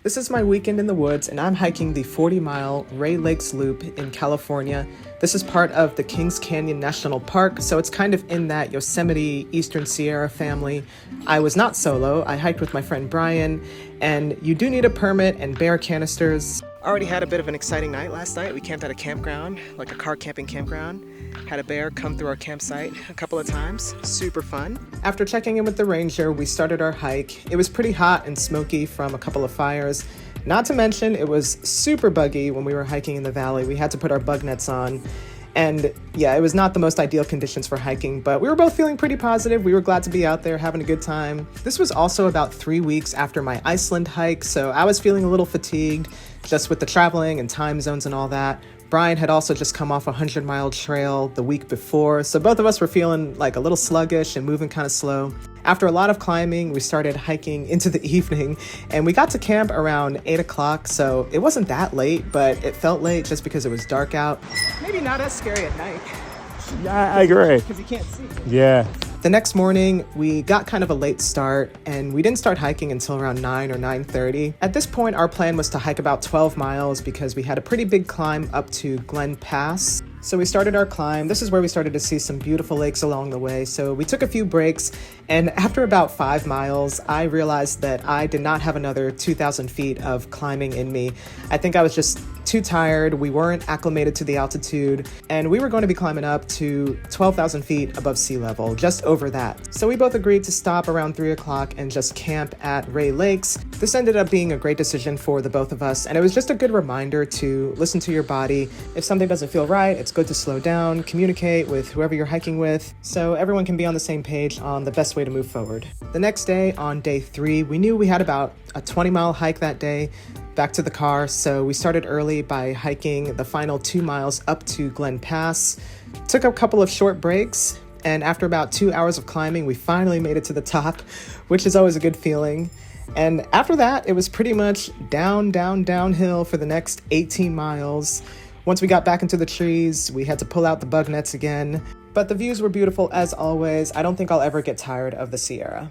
This is my weekend in the woods, and I'm hiking the 40-mile Rae Lakes Loop in California. This is part of the Kings Canyon National Park, so it's kind of in that Yosemite Eastern Sierra family. I was not solo. I hiked with my friend Brian, and you do need a permit and bear canisters. Already had a bit of an exciting night last night. We camped at a campground, like a car camping campground. Had a bear come through our campsite a couple of times. Super fun. After checking in with the ranger, we started our hike. It was pretty hot and smoky from a couple of fires. Not to mention, it was super buggy when we were hiking in the valley. We had to put our bug nets on. And yeah, it was not the most ideal conditions for hiking, but we were both feeling pretty positive. We were glad to be out there having a good time. This was also about 3 weeks after my Iceland hike, so I was feeling a little fatigued just with the traveling and time zones and all that. Brian had also just come off a 100-mile trail the week before, so both of us were feeling like a little sluggish and moving kind of slow. After a lot of climbing, we started hiking into the evening, and we got to camp around 8 o'clock, so it wasn't that late, but it felt late just because it was dark out. Maybe not as scary at night. Yeah, I agree. Because you can't see. Yeah. The next morning, we got kind of a late start, and we didn't start hiking until around 9 or 9:30. At this point, our plan was to hike about 12 miles because we had a pretty big climb up to Glen Pass. So we started our climb. This is where we started to see some beautiful lakes along the way. So we took a few breaks, and after about 5 miles, I realized that I did not have another 2,000 feet of climbing in me. I think I was just too tired. We weren't acclimated to the altitude, and we were going to be climbing up to 12,000 feet above sea level, just over that. So we both agreed to stop around 3 o'clock and just camp at Rae Lakes. This ended up being a great decision for the both of us, and it was just a good reminder to listen to your body. If something doesn't feel right, it's good to slow down, communicate with whoever you're hiking with, so everyone can be on the same page on the best way to move forward. The next day, on day 3, we knew we had about a 20-mile hike that day back to the car, so we started early by hiking the final 2 miles up to Glen Pass. Took a couple of short breaks, and after about 2 hours of climbing, we finally made it to the top, which is always a good feeling. And after that, it was pretty much downhill for the next 18 miles. Once we got back into the trees, we had to pull out the bug nets again. But the views were beautiful as always. I don't think I'll ever get tired of the Sierra.